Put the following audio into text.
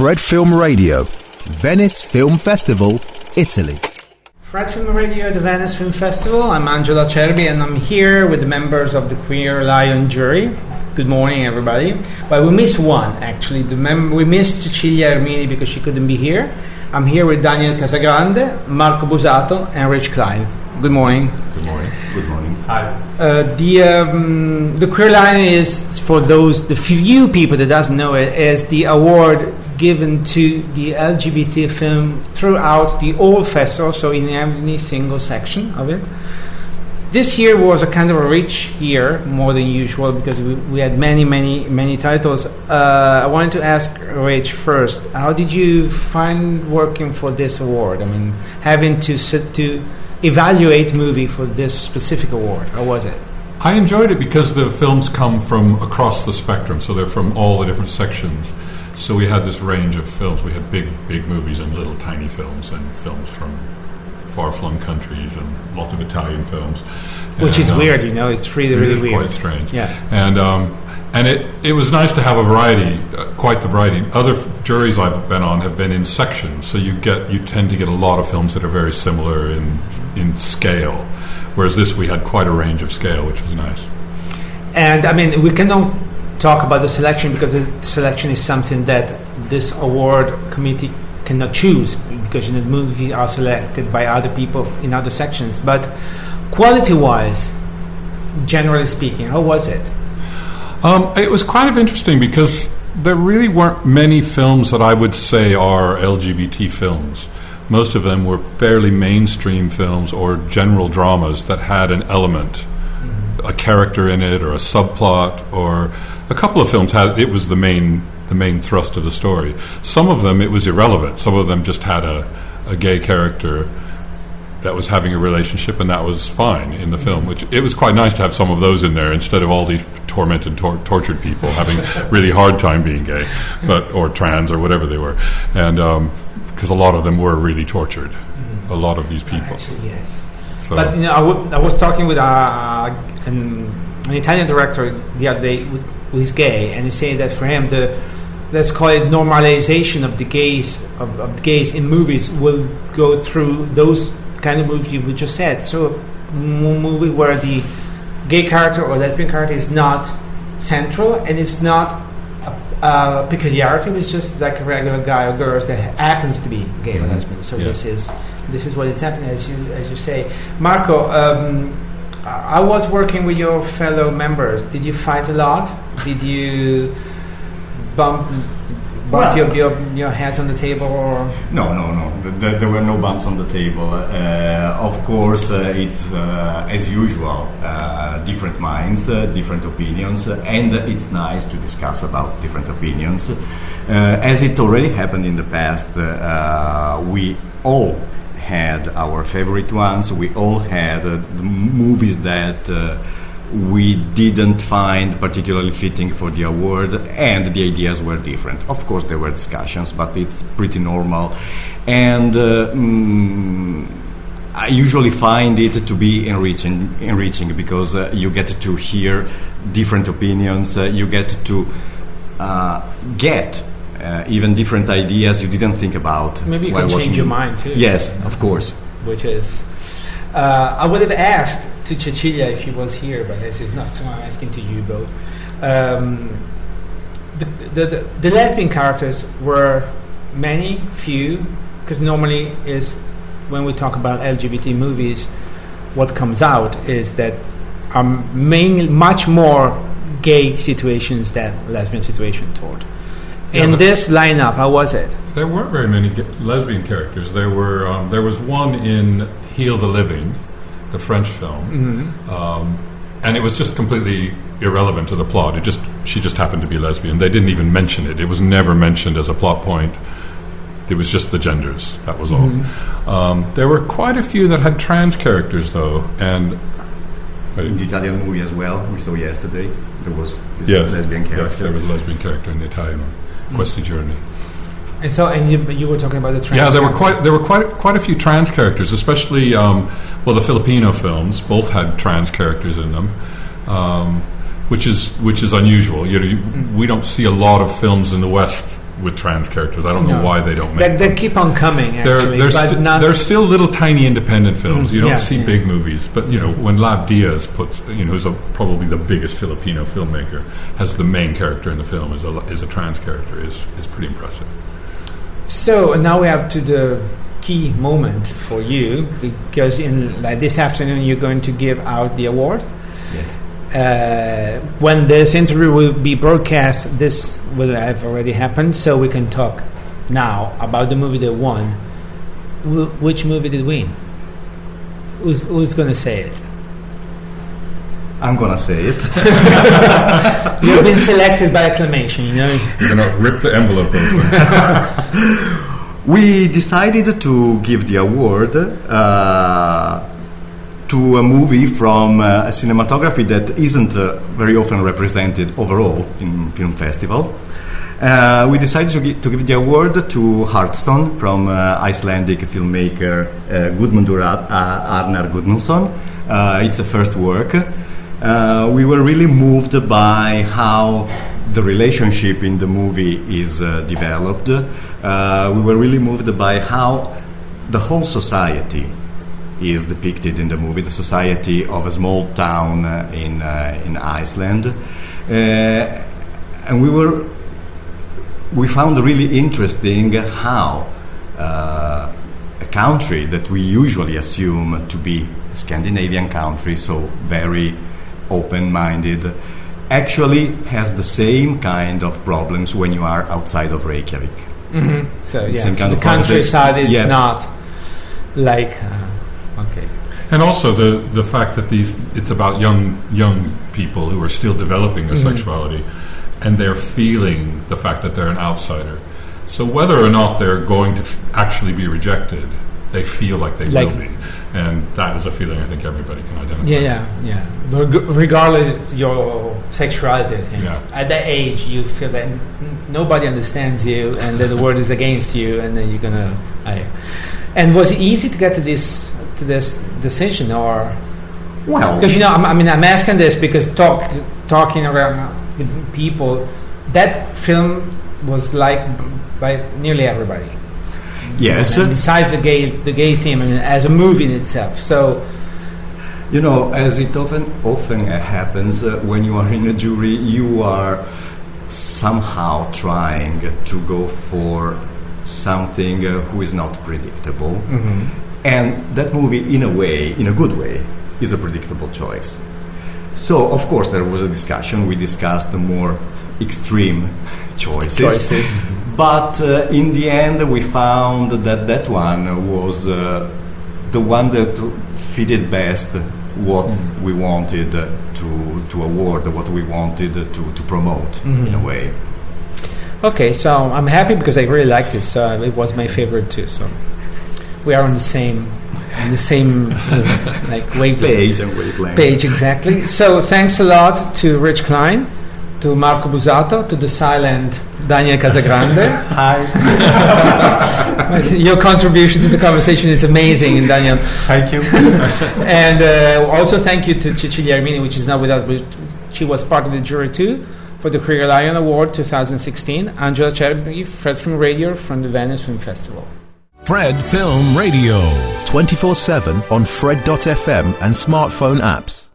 Fred Film Radio, Venice Film Festival, Italy. Fred Film Radio, the Venice Film Festival. I'm Angelo Cerbi and I'm here with the members of the Queer Lion jury. Good morning, everybody. Well, we missed one, actually. We missed Cecilia Ermini because she couldn't be here. I'm here with Daniel Casagrande, Marco Busato, and Rich Cline. Good morning. Good morning. Good morning. Hi. The Queer Lion is, for the few people that doesn't know it, is the award given to the LGBT film throughout the whole festival, so in every single section of it. This year was a kind of a rich year, more than usual, because we had many titles. I wanted to ask Rich first, how did you find working for this award? I mean, having to sit to evaluate movie for this specific award. How was it? I enjoyed it because the films come from across the spectrum, so they're from all the different sections. So we had this range of films. We had big movies and little tiny films, and films from far-flung countries, and lots of Italian films. Which is weird, you know. It's really weird. It's quite strange. Yeah. And it was nice to have a variety, quite the variety. Other juries I've been on have been in sections, so you tend to get a lot of films that are very similar in scale. Whereas this, we had quite a range of scale, which was nice. And I mean, we cannot talk about the selection because the selection is something that this award committee cannot choose, because the movies are selected by other people in other sections. But quality-wise, generally speaking, how was it? It was kind of interesting because there really weren't many films that I would say are LGBT films. Most of them were fairly mainstream films or general dramas that had an element, a character in it or a subplot, or a couple of films it was the main thrust of the story. Some of them, it was irrelevant. Some of them just had a gay character that was having a relationship, and that was fine in the film, which it was quite nice to have some of those in there instead of all these tormented, tortured people having really hard time being gay, or trans, or whatever they were. And because a lot of them were really tortured, a lot of these people. Actually, yes. So, but you know, I was talking with an Italian director the other day who is gay, and he said that for him let's call it normalization of the gays in movies will go through those kind of movie you just said. So a movie where the gay character or lesbian character is not central and it's not a peculiarity, it's just like a regular guy or girl that happens to be gay or lesbian. So this is what is happening, as you say. Marco, I was working with your fellow members. Did you fight a lot? Did you bump your heads on the table? Or? No. There were no bumps on the table. Of course, it's as usual, different minds, different opinions, and it's nice to discuss about different opinions. As it already happened in the past, we all had our favorite ones. We all had the movies that we didn't find particularly fitting for the award, and the ideas were different. Of course, there were discussions, but it's pretty normal. And I usually find it to be enriching because you get to hear different opinions. You get to get even different ideas you didn't think about. Maybe you can change your mind too. Yes, of course. Which is... I would have asked to Cecilia if she was here, but this is not, so I'm asking to you both. The lesbian characters were few, because normally is when we talk about LGBT movies, what comes out is that are mainly much more gay situations than lesbian situations toward. In this lineup, how was it? There weren't very many lesbian characters. There was one in Heal the Living, the French film, and it was just completely irrelevant to the plot. She just happened to be lesbian. They didn't even mention it. It was never mentioned as a plot point. It was just the genders. That was all. There were quite a few that had trans characters, though, and in the Italian movie as well, we saw yesterday, there was this lesbian character. Yes, there was a lesbian character in the Italian one. Questi Journey. And so, you were talking about the trans. Yeah, there were quite a few trans characters, especially the Filipino films. Both had trans characters in them, which is unusual. We don't see a lot of films in the West with trans characters. I don't know why they don't make They them. keep on coming, actually. They're still little tiny independent films. You don't Yeah, see yeah. big movies, but when Lav Diaz puts, who's probably the biggest Filipino filmmaker, has the main character in the film is a trans character is pretty impressive. So now we have to the key moment for you, because this afternoon you're going to give out the award. Yes. When this interview will be broadcast, this will have already happened, so we can talk now about the movie that won. Which movie did win? Who's going to say it? I'm gonna say it. You've been selected by acclamation, You're gonna rip the envelope open. We decided to give the award to a movie from a cinematography that isn't very often represented overall in film festival. We decided to give the award to Heartstone from Icelandic filmmaker Gudmundur Arnar Gudmundsson. It's the first work. We were really moved by how the relationship in the movie is developed. We were really moved by how the whole society is depicted in the movie, the society of a small town in Iceland. And we found really interesting how a country that we usually assume to be a Scandinavian country, so very open-minded, actually has the same kind of problems when you are outside of Reykjavik. Mm-hmm. So Kind the of countryside is yeah. not like okay. And also the fact that it's about young people who are still developing their sexuality, and they're feeling the fact that they're an outsider. So whether or not they're going to actually be rejected, they feel like they will be, and that is a feeling I think everybody can identify. Yeah. Regardless of your sexuality, I think. Yeah. At that age, you feel that nobody understands you, and that the world is against you, and then you're gonna. And was it easy to get to this decision, or? Well, Because I'm asking this because talking around with people, that film was liked by nearly everybody. yes. And besides the gay theme, as a movie in itself. So, As it often happens when you are in a jury, you are somehow trying to go for something who is not predictable. And that movie, in a way, in a good way, is a predictable choice. So, of course, there was a discussion. We discussed the more extreme choices. But in the end, we found that one was the one that fitted best what we wanted to award, what we wanted to promote, in a way. okay, so I'm happy because I really liked it. So it was my favorite too. So we are on the same like wavelength. Page, exactly. So thanks a lot to Rich Cline, to Marco Busato, to the silent Daniel Casagrande. Hi. Your contribution to the conversation is amazing, Daniel. Thank you. And also thank you to Cecilia Armini, which is now with us, but she was part of the jury too, for the Career Lion Award 2016. Angela Cherby, Fred Film Radio from the Venice Film Festival. Fred Film Radio. 24/7 on Fred.fm and smartphone apps.